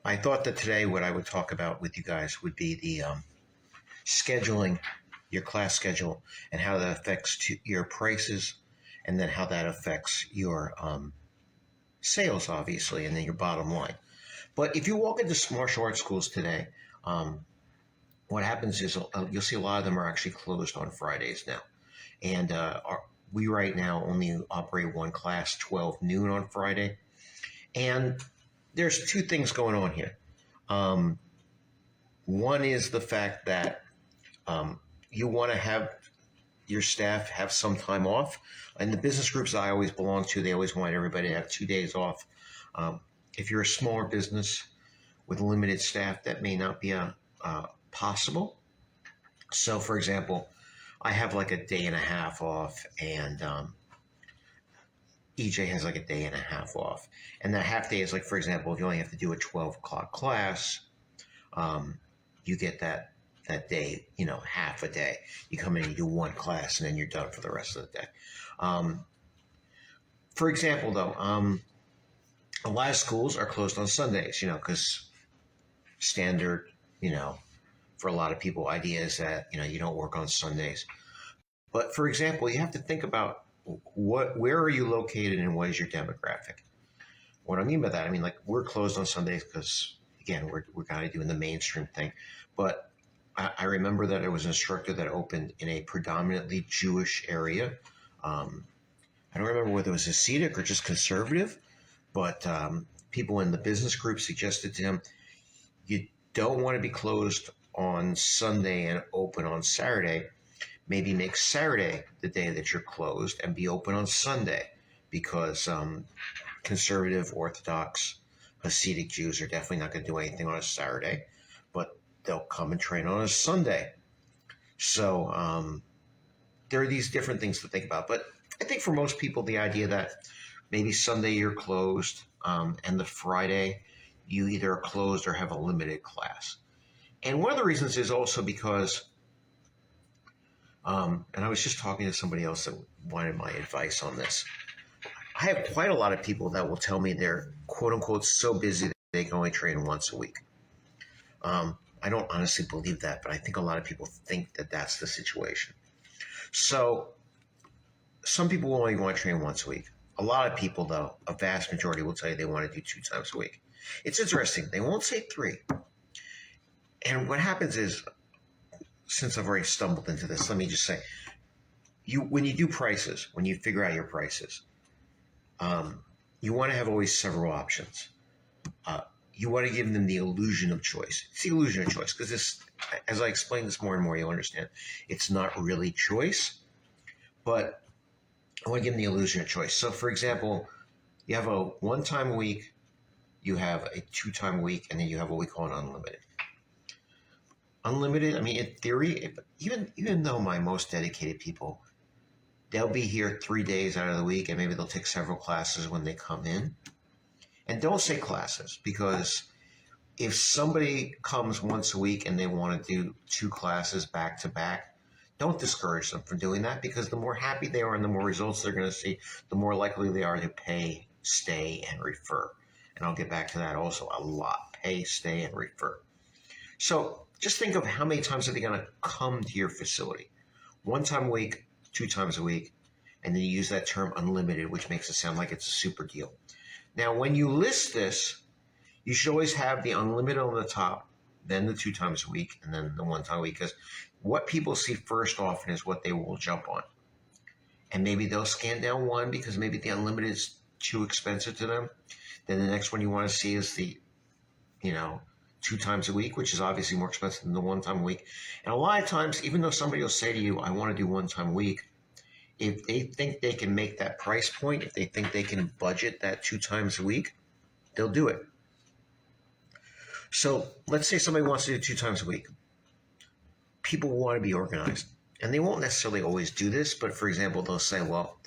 I thought that today what I would talk about with you guys would be the scheduling, your class schedule, and how that affects your prices, and then how that affects your sales, obviously, and then your bottom line. But if you walk into martial arts schools today, um, what happens is you'll see a lot of them are actually closed on Fridays now. And we right now only operate one class, 12 noon on Friday. And there's two things going on here. Um, One is the fact that you want to have your staff have some time off. In the business groups I always belong to, they always want everybody to have 2 days off. If you're a smaller business with limited staff, that may not be possible. So, for example, I have like a day and a half off, and EJ has like a day and a half off. And that half day is like, for example, if you only have to do a 12 o'clock class, you get that day, half a day. You come in and you do one class, and then you're done for the rest of the day. Um, for example, though, a lot of schools are closed on Sundays, because standard, for a lot of people, idea is that, you don't work on Sundays. But for example, you have to think about where are you located and what is your demographic? What I mean by that, I mean, like, we're closed on Sundays because, again, we're kind of doing the mainstream thing. But I remember that there was an instructor that opened in a predominantly Jewish area. I don't remember whether it was Hasidic or just conservative, but people in the business group suggested to him, you don't want to be closed on Sunday and open on Saturday. Maybe make Saturday the day that you're closed and be open on Sunday, because conservative, Orthodox, Hasidic Jews are definitely not going to do anything on a Saturday, but they'll come and train on a Sunday. So there are these different things to think about. But I think for most people, the idea that maybe Sunday you're closed, and the Friday you either are closed or have a limited class. And one of the reasons is also because, and I was just talking to somebody else that wanted my advice on this. I have quite a lot of people that will tell me they're, quote unquote, so busy that they can only train once a week. I don't honestly believe that, but I think a lot of people think that that's the situation. So some people will only want to train once a week. A lot of people, though, a vast majority, will tell you they want to do 2 times a week. It's interesting. They won't say 3. And what happens is, since I've already stumbled into this, let me just say, when you do prices, when you figure out your prices, you want to have always several options. You want to give them the illusion of choice. It's the illusion of choice, because this, as I explain this more and more, you'll understand it's not really choice, but I want to give them the illusion of choice. So, for example, you have a 1 time a week, you have a 2 time a week, and then you have what we call an unlimited. Unlimited, I mean, in theory, even though my most dedicated people, they'll be here 3 days out of the week, and maybe they'll take several classes when they come in. And don't say classes, because if somebody comes once a week and they want to do 2 classes back to back, don't discourage them from doing that, because the more happy they are and the more results they're going to see, the more likely they are to pay, stay, and refer. And I'll get back to that also a lot. Pay, stay, and refer. So just think of how many times are they going to come to your facility. 1 time a week, 2 times a week, and then you use that term unlimited, which makes it sound like it's a super deal. Now, when you list this, you should always have the unlimited on the top, then the 2 times a week, and then the 1 time a week, because what people see first often is what they will jump on. And maybe they'll scan down 1 because maybe the unlimited is too expensive to them. Then the next one you want to see is the, 2 times a week, which is obviously more expensive than the 1 time a week. And a lot of times, even though somebody will say to you, I want to do 1 time a week, if they think they can make that price point, if they think they can budget that 2 times a week, they'll do it. So let's say somebody wants to do 2 times a week. People want to be organized. And they won't necessarily always do this, but for example, they'll say, well,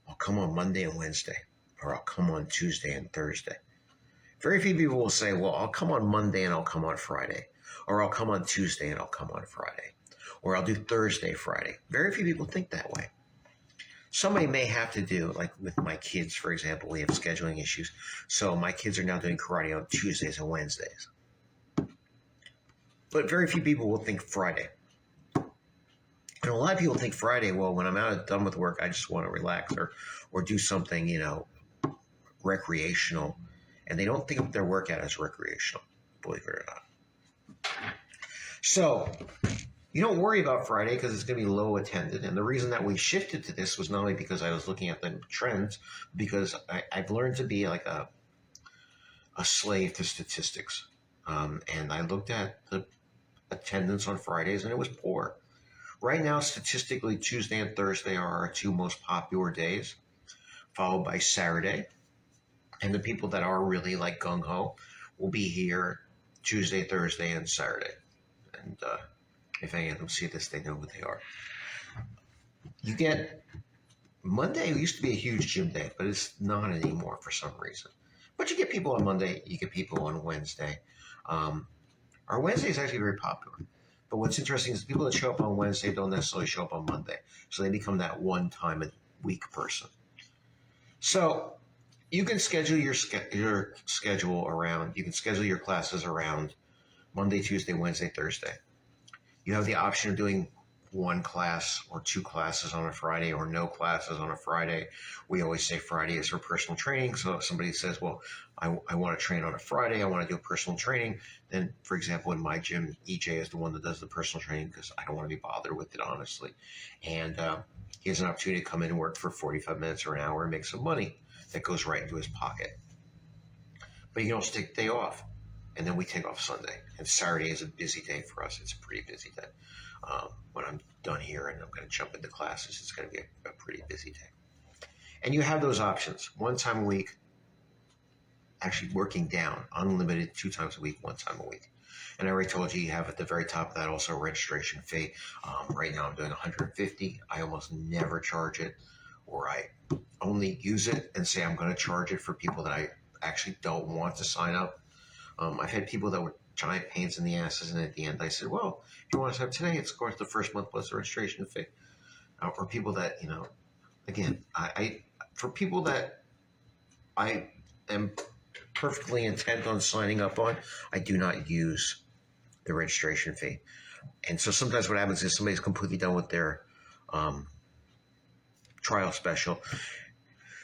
I'll come on Monday and Wednesday, or I'll come on Tuesday and Thursday. Very few people will say, well, I'll come on Monday and I'll come on Friday, or I'll come on Tuesday and I'll come on Friday, or I'll do Thursday, Friday. Very few people think that way. somebody may have to do, like with my kids, for example, we have scheduling issues. So my kids are now doing karate on Tuesdays and Wednesdays. But very few people will think Friday. And a lot of people think Friday, well, when I'm out done with work, I just want to relax or do something, recreational. And they don't think of their workout as recreational, believe it or not. So you don't worry about Friday because it's going to be low attended. And the reason that we shifted to this was not only because I was looking at the trends, because I've learned to be like a slave to statistics. And I looked at the attendance on Fridays and it was poor. Right now, statistically, Tuesday and Thursday are our two most popular days, followed by Saturday. And the people that are really like gung-ho will be here Tuesday, Thursday, and Saturday. And if any of them see this, they know who they are. You get Monday used to be a huge gym day, but it's not anymore for some reason. But you get people on Monday, you get people on Wednesday. Our Wednesday is actually very popular. But what's interesting is people that show up on Wednesday don't necessarily show up on Monday. So they become that one time a week person. So you can schedule your schedule around, you can schedule your classes around Monday, Tuesday, Wednesday, Thursday. You have the option of doing one class or two classes on a Friday or no classes on a Friday. We always say Friday is for personal training. So if somebody says, well, I want to train on a Friday, I want to do personal training, then, for example, in my gym, EJ is the one that does the personal training because I don't want to be bothered with it, honestly. And he has an opportunity to come in and work for 45 minutes or an hour and make some money that goes right into his pocket. But you can also take the day off. And then we take off Sunday. And Saturday is a busy day for us. It's a pretty busy day. When I'm done here and I'm going to jump into classes, it's going to be a pretty busy day. And you have those options. One time a week, actually working down, unlimited 2 times a week, 1 time a week. And I already told you have at the very top of that also a registration fee. Right now I'm doing $150. I almost never charge it, or I only use it and say I'm going to charge it for people that I actually don't want to sign up. I've had people that were giant pains in the asses, and at the end I said, well, if you want to sign up today, it's of course the first month plus the registration fee. Or people that, again, for people that I am perfectly intent on signing up on, I do not use the registration fee. And so sometimes what happens is somebody's completely done with their trial special.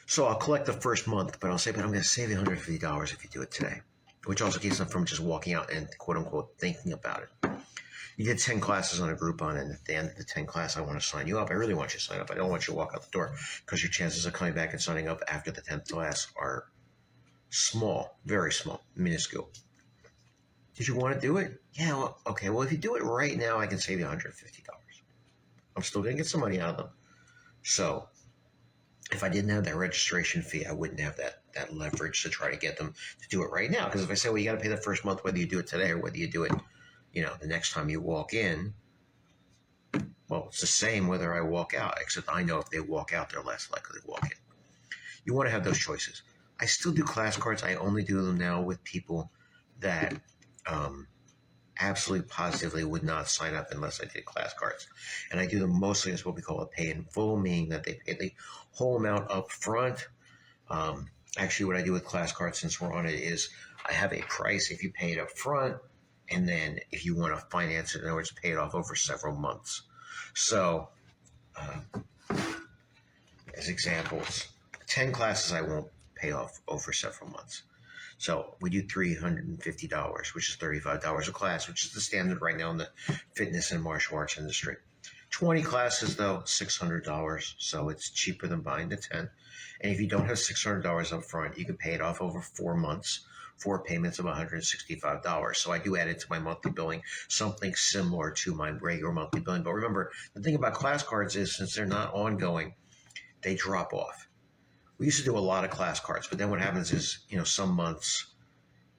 So I'll collect the first month, but I'll say, but I'm going to save you $150 if you do it today. Which also keeps them from just walking out and quote-unquote thinking about it. You did 10 classes on a Groupon, and at the end of the 10 class, I want to sign you up. I really want you to sign up. I don't want you to walk out the door because your chances of coming back and signing up after the 10th class are small, very small, minuscule. Did you want to do it? Yeah, well, okay. Well, if you do it right now, I can save you $150. I'm still going to get some money out of them. So if I didn't have that registration fee, I wouldn't have that leverage to try to get them to do it right now. Because if I say, well, you got to pay the first month, whether you do it today or whether you do it, the next time you walk in, well, it's the same whether I walk out, except I know if they walk out, they're less likely to walk in. You want to have those choices. I still do class cards. I only do them now with people that absolutely positively would not sign up unless I did class cards. And I do them mostly as what we call a pay in full, meaning that they pay the whole amount up front. Actually, what I do with class cards, since we're on it, is I have a price if you pay it up front, and then if you want to finance it, in other words, pay it off over several months. So, as examples, 10 classes I won't pay off over several months. So we do $350, which is $35 a class, which is the standard right now in the fitness and martial arts industry. 20 classes, though, $600, so it's cheaper than buying the 10. And if you don't have $600 up front, you can pay it off over 4 months, 4 payments of $165. So I do add it to my monthly billing, something similar to my regular monthly billing. But remember, the thing about class cards is since they're not ongoing, they drop off. We used to do a lot of class cards, but then what happens is, some months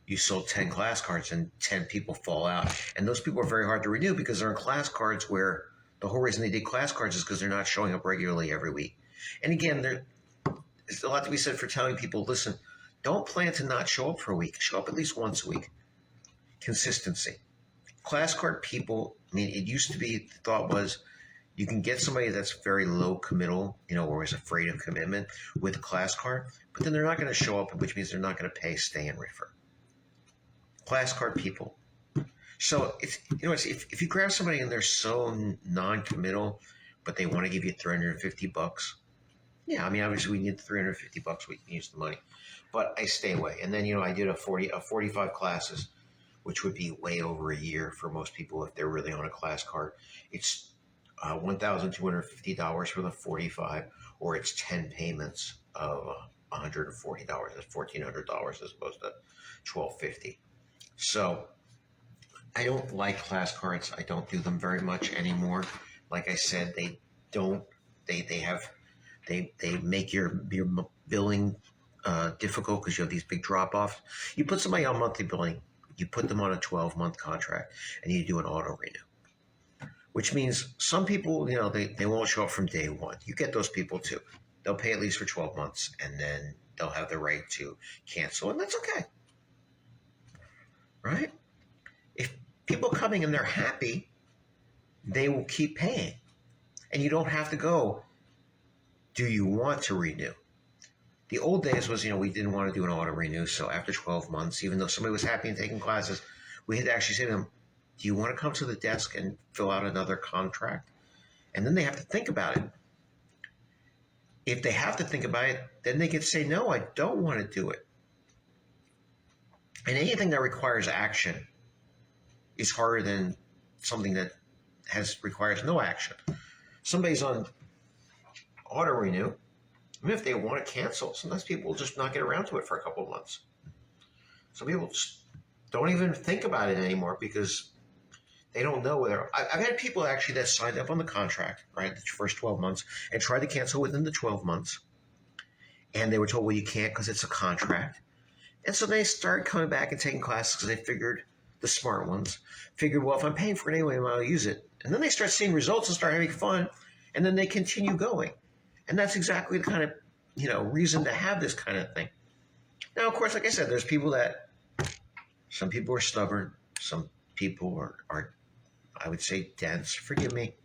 you sold 10 class cards and 10 people fall out. And those people are very hard to renew because they're in class cards where the whole reason they did class cards is because they're not showing up regularly every week. And again, there's a lot to be said for telling people, listen, don't plan to not show up for a week. Show up at least once a week. Consistency. Class card people, it used to be, the thought was, You can get somebody that's very low committal, or is afraid of commitment with a class card, but then they're not going to show up, which means they're not going to pay, stay, and refer. Class card people. So if you grab somebody and they're so non-committal, but they want to give you $350, yeah, I mean, obviously we need the $350. We can use the money, but I stay away. And then I did a 45 classes, which would be way over a year for most people if they're really on a class card. It's $1,250 for the 45, or it's 10 payments of $140. That's $1,400 as opposed to $1,250. So I don't like class cards. I don't do them very much anymore. Like I said, they make your billing difficult because you have these big drop-offs. You put somebody on monthly billing, you put them on a 12-month contract, and you do an auto renew, which means some people, they won't show up from day one. You get those people too. They'll pay at least for 12 months, and then they'll have the right to cancel, and that's okay, right? If people are coming and they're happy, they will keep paying, and you don't have to go, do you want to renew? The old days was, we didn't want to do an auto renew. So after 12 months, even though somebody was happy and taking classes, we had to actually say to them, do you want to come to the desk and fill out another contract? And then they have to think about it. If they have to think about it, then they can say, no, I don't want to do it. And anything that requires action is harder than something that requires no action. Somebody's on auto renew. Even if they want to cancel, sometimes people will just not get around to it for a couple of months. Some people just don't even think about it anymore because they don't know whether. I've had people actually that signed up on the contract, right, the first 12 months, and tried to cancel within the 12 months. And they were told, well, you can't because it's a contract. And so they started coming back and taking classes because they figured, the smart ones, figured, well, if I'm paying for it anyway, I might use it. And then they start seeing results and start having fun, and then they continue going. And that's exactly the kind of, reason to have this kind of thing. Now, of course, like I said, there's people some people are stubborn. Some people are, I would say, dense. Forgive me.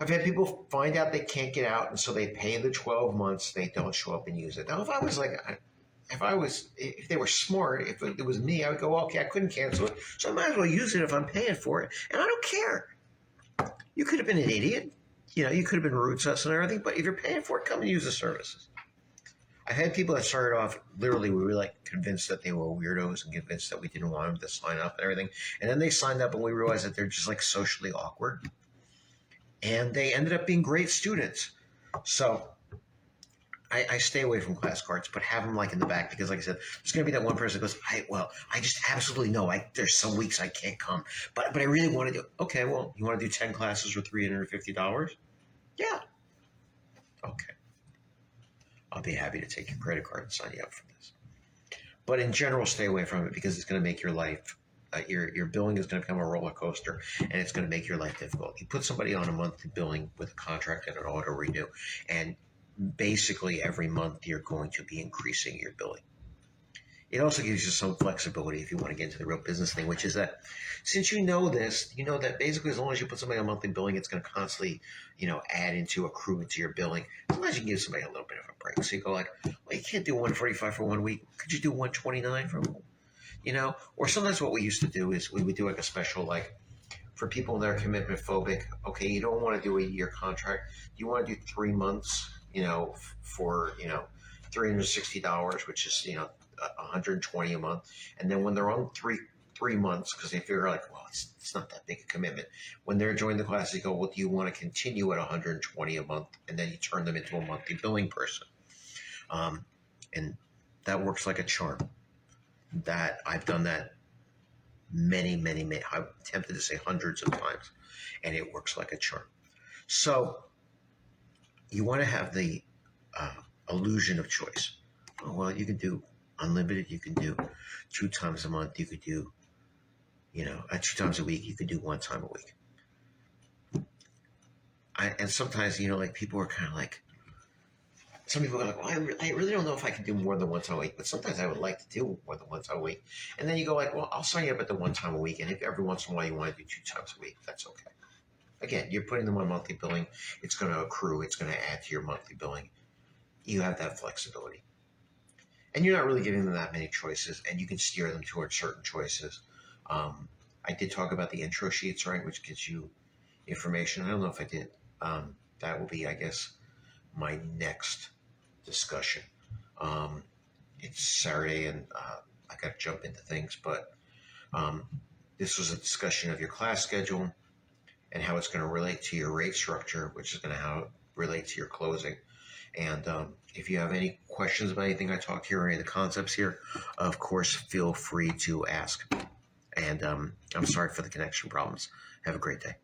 I've had people find out they can't get out, and so they pay the 12 months. They don't show up and use it. Now, if they were smart, if it was me, I would go, okay, I couldn't cancel it, so I might as well use it if I'm paying for it. And I don't care. You could have been an idiot. You could have been rude to us and everything, but if you're paying for it, come and use the services. I've had people that started off, literally, we were convinced that they were weirdos and convinced that we didn't want them to sign up and everything. And then they signed up and we realized that they're just socially awkward. And they ended up being great students. So I stay away from class cards, but have them in the back because, like I said, there's going to be that one person that goes, I just absolutely know. There's some weeks I can't come, but I really want to do it. Okay, well, you want to do 10 classes for $350? Yeah. Okay. I'll be happy to take your credit card and sign you up for this. But in general, stay away from it because it's going to make your life, your billing is going to become a roller coaster, and it's going to make your life difficult. You put somebody on a monthly billing with a contract and an auto renew, and basically every month you're going to be increasing your billing. It also gives you some flexibility if you want to get into the real business thing, which is that since you know this, you know that basically as long as you put somebody on monthly billing, it's going to constantly, accrue into your billing. Sometimes you can give somebody a little bit of a break. So you go well, you can't do 145 for 1 week. Could you do 129 for, Or sometimes what we used to do is we would do a special, for people that are commitment phobic. Okay, you don't want to do a year contract. You want to do 3 months, for, $360, which is, $120 a month. And then when they're on three months, because they figure it's not that big a commitment. When they're joining the class, they go, well, do you want to continue at $120 a month? And then you turn them into a monthly billing person. And that works like a charm. That I've done that many, I'm tempted to say hundreds of times, and it works like a charm. So you want to have the illusion of choice. Oh, well, you can do unlimited, you can do 2 times a month, you could do, 2 times a week, you could do 1 time a week. And sometimes, people are kind of some people are well, I really don't know if I can do more than 1 time a week, but sometimes I would like to do more than 1 time a week. And then you go well, I'll sign you up at the 1 time a week, and if every once in a while you want to do 2 times a week, that's okay. Again, you're putting them on monthly billing. It's going to accrue. It's going to add to your monthly billing. You have that flexibility. And you're not really giving them that many choices, and you can steer them towards certain choices. I did talk about the intro sheets, right, which gives you information. I don't know if I did. That will be, I guess, my next discussion. It's Saturday, and I got to jump into things, but this was a discussion of your class schedule and how it's going to relate to your rate structure, which is going to how it relate to your closing. And if you have any questions about anything I talked here or any of the concepts here, of course, feel free to ask. And I'm sorry for the connection problems. Have a great day.